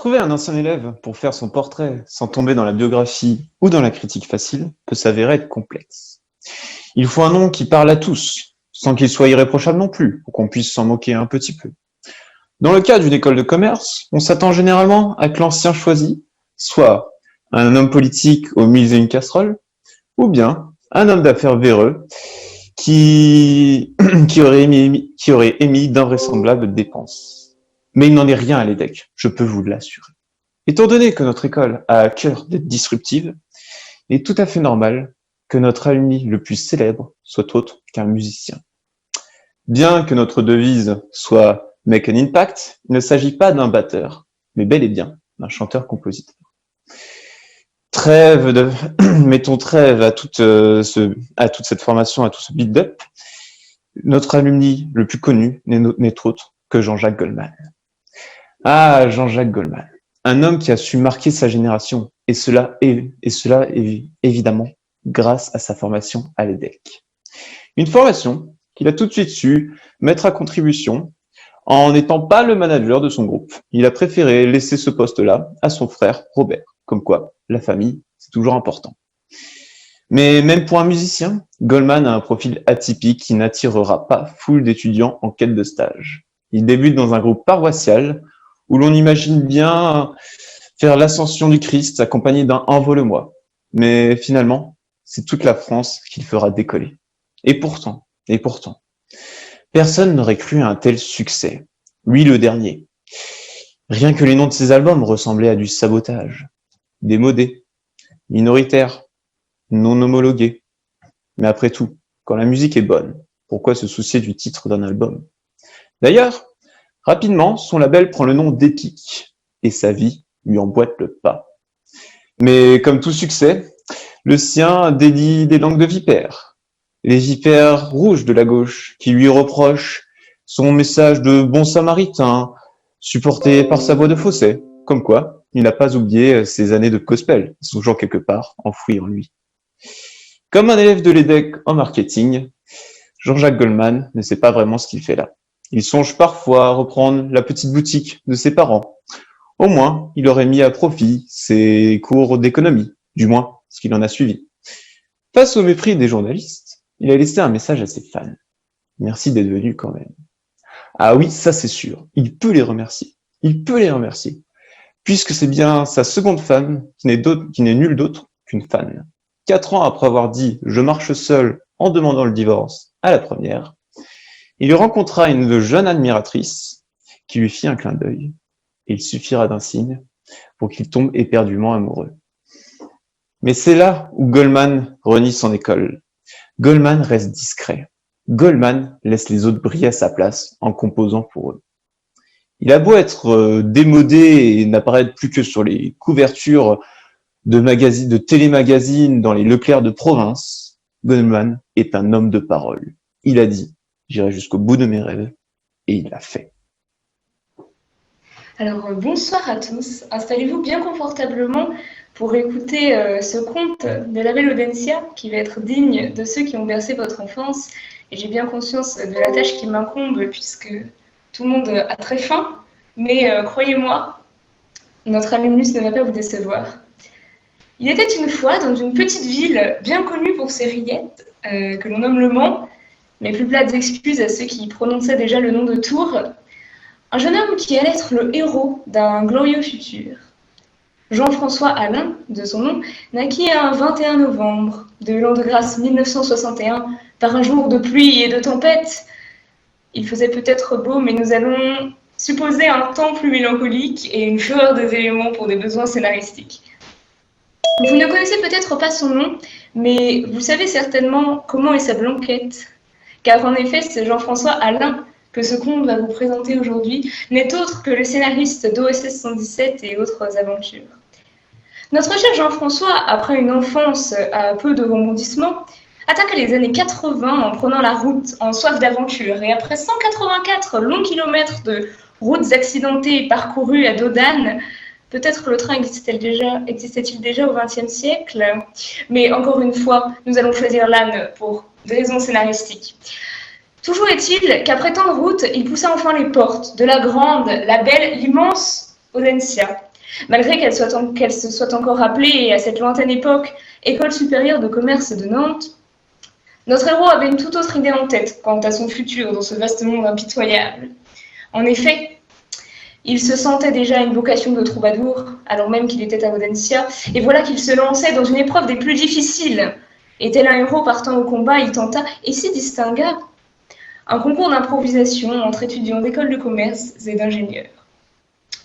Trouver un ancien élève pour faire son portrait sans tomber dans la biographie ou dans la critique facile peut s'avérer être complexe. Il faut un nom qui parle à tous, sans qu'il soit irréprochable non plus, pour qu'on puisse s'en moquer un petit peu. Dans le cas d'une école de commerce, on s'attend généralement à que l'ancien choisi soit un homme politique aux mille et une casseroles, ou bien un homme d'affaires véreux qui aurait émis d'invraisemblables dépenses. Mais il n'en est rien à l'EDEC, je peux vous l'assurer. Étant donné que notre école a à cœur d'être disruptive, il est tout à fait normal que notre alumni le plus célèbre soit autre qu'un musicien. Bien que notre devise soit « Make an impact », il ne s'agit pas d'un batteur, mais bel et bien d'un chanteur-compositeur. Mettons trêve à toute cette formation, à tout ce build-up. Notre alumni le plus connu n'est autre que Jean-Jacques Goldman. Ah, Jean-Jacques Goldman, un homme qui a su marquer sa génération, et cela évidemment grâce à sa formation à l'EDEC. Une formation qu'il a tout de suite su mettre à contribution en n'étant pas le manager de son groupe. Il a préféré laisser ce poste-là à son frère Robert. Comme quoi, la famille, c'est toujours important. Mais même pour un musicien, Goldman a un profil atypique qui n'attirera pas foule d'étudiants en quête de stage. Il débute dans un groupe paroissial où l'on imagine bien faire l'ascension du Christ accompagné d'un envole-moi. Mais finalement, c'est toute la France qu'il fera décoller. Et pourtant, personne n'aurait cru à un tel succès. Lui, le dernier. Rien que les noms de ses albums ressemblaient à du sabotage. Démodé, minoritaire, non homologué. Mais après tout, quand la musique est bonne, pourquoi se soucier du titre d'un album? D'ailleurs, rapidement, son label prend le nom d'Epic, et sa vie lui emboîte le pas. Mais comme tout succès, le sien dédie des langues de vipères. Les vipères rouges de la gauche, qui lui reprochent son message de bon samaritain, supporté par sa voix de fausset. Comme quoi, il n'a pas oublié ses années de gospel, toujours quelque part enfouies en lui. Comme un élève de l'EDEC en marketing, Jean-Jacques Goldman ne sait pas vraiment ce qu'il fait là. Il songe parfois à reprendre la petite boutique de ses parents. Au moins, il aurait mis à profit ses cours d'économie, du moins ce qu'il en a suivi. Face au mépris des journalistes, il a laissé un message à ses fans. Merci d'être venu quand même. Ah oui, ça c'est sûr, il peut les remercier. Puisque c'est bien sa seconde femme qui n'est nulle d'autre qu'une fan. 4 ans après avoir dit « je marche seul » en demandant le divorce à la première, il rencontra une jeune admiratrice qui lui fit un clin d'œil, et il suffira d'un signe pour qu'il tombe éperdument amoureux. Mais c'est là où Goldman renie son école. Goldman reste discret. Goldman laisse les autres briller à sa place en composant pour eux. Il a beau être démodé et n'apparaître plus que sur les couvertures de télémagazines dans les Leclerc de province, Goldman est un homme de parole. Il a dit « j'irai jusqu'au bout de mes rêves » et il l'a fait. Alors bonsoir à tous, installez-vous bien confortablement pour écouter ce conte de la belle Audencia qui va être digne de ceux qui ont bercé votre enfance. Et j'ai bien conscience de la tâche qui m'incombe puisque tout le monde a très faim, mais croyez-moi, notre alumnus ne va pas vous décevoir. Il était une fois dans une petite ville bien connue pour ses rillettes, que l'on nomme Le Mans, mes plus plates excuses à ceux qui prononçaient déjà le nom de Tours, un jeune homme qui allait être le héros d'un glorieux futur. Jean-François Alain, de son nom, naquit un 21 novembre de l'an de grâce 1961 par un jour de pluie et de tempête. Il faisait peut-être beau, mais nous allons supposer un temps plus mélancolique et une fureur des éléments pour des besoins scénaristiques. Vous ne connaissez peut-être pas son nom, mais vous savez certainement comment est sa blanquette. Car en effet, c'est Jean-François Alain que ce conte va vous présenter aujourd'hui n'est autre que le scénariste d'OSS 117 et autres aventures. Notre cher Jean-François, après une enfance à peu de rebondissements, attaque les années 80 en prenant la route en soif d'aventure et après 184 longs kilomètres de routes accidentées parcourues à dos d'âne, peut-être le train existait-il déjà au XXe siècle, mais encore une fois, nous allons choisir l'âne pour des raisons scénaristiques. Toujours est-il qu'après tant de routes, il poussa enfin les portes de la grande, la belle, l'immense Audencia. Malgré qu'elle se soit encore appelée à cette lointaine époque École supérieure de commerce de Nantes, notre héros avait une toute autre idée en tête quant à son futur dans ce vaste monde impitoyable. En effet, il se sentait déjà une vocation de troubadour, alors même qu'il était à Audencia, et voilà qu'il se lançait dans une épreuve des plus difficiles. Et tel un héros partant au combat, il tenta, et s'y distingua, un concours d'improvisation entre étudiants d'écoles de commerce et d'ingénieurs.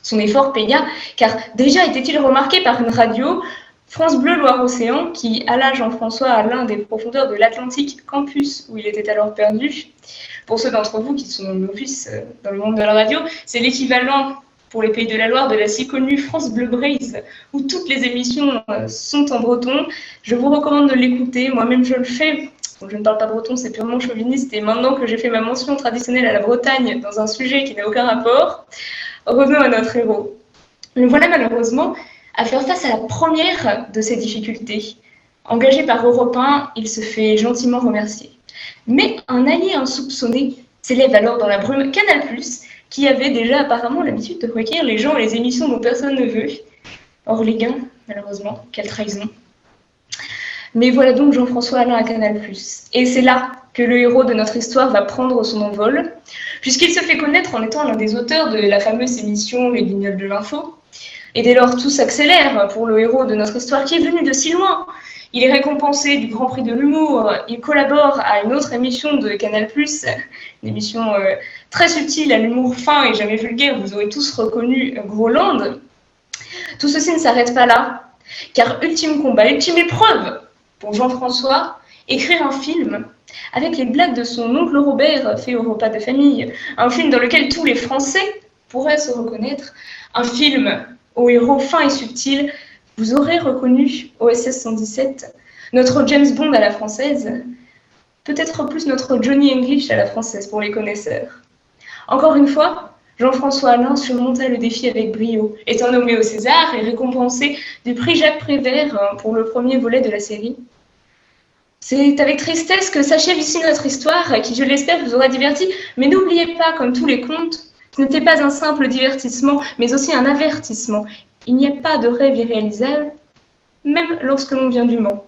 Son effort paya, car déjà était-il remarqué par une radio, France Bleu Loire-Océan, qui alla Jean-François à l'un des profondeurs de l'Atlantique campus, où il était alors perdu. Pour ceux d'entre vous qui sont novices dans le monde de la radio, c'est l'équivalent pour les Pays de la Loire de la si connue France Bleu Brise, où toutes les émissions sont en breton. Je vous recommande de l'écouter, moi-même je le fais. Donc, je ne parle pas breton, c'est purement chauviniste, et maintenant que j'ai fait ma mention traditionnelle à la Bretagne dans un sujet qui n'a aucun rapport, revenons à notre héros. Le voilà malheureusement à faire face à la première de ces difficultés. Engagé par Europe 1, il se fait gentiment remercier. Mais un allié insoupçonné s'élève alors dans la brume Canal+, qui avait déjà apparemment l'habitude de recueillir les gens et les émissions dont personne ne veut. Or les gains, malheureusement, quelle trahison. Mais voilà donc Jean-François Alain à Canal+. Et c'est là que le héros de notre histoire va prendre son envol, puisqu'il se fait connaître en étant l'un des auteurs de la fameuse émission Les Guignols de l'info. Et dès lors, tout s'accélère pour le héros de notre histoire qui est venu de si loin. Il est récompensé du Grand Prix de l'humour, il collabore à une autre émission de Canal+, une émission très subtile à l'humour fin et jamais vulgaire, vous aurez tous reconnu Groland. Tout ceci ne s'arrête pas là, car ultime combat, ultime épreuve pour Jean-François, écrire un film avec les blagues de son oncle Robert fait au repas de famille, un film dans lequel tous les Français pourraient se reconnaître, un film au héros fin et subtil. Vous aurez reconnu OSS 117, notre James Bond à la française, peut-être plus notre Johnny English à la française pour les connaisseurs. Encore une fois, Jean-François Alain surmonta le défi avec brio, étant nommé au César et récompensé du prix Jacques Prévert pour le premier volet de la série. C'est avec tristesse que s'achève ici notre histoire, qui, je l'espère, vous aura diverti, mais n'oubliez pas, comme tous les contes, ce n'était pas un simple divertissement, mais aussi un avertissement. Il n'y a pas de rêve irréalisable, même lorsque l'on vient du Mans.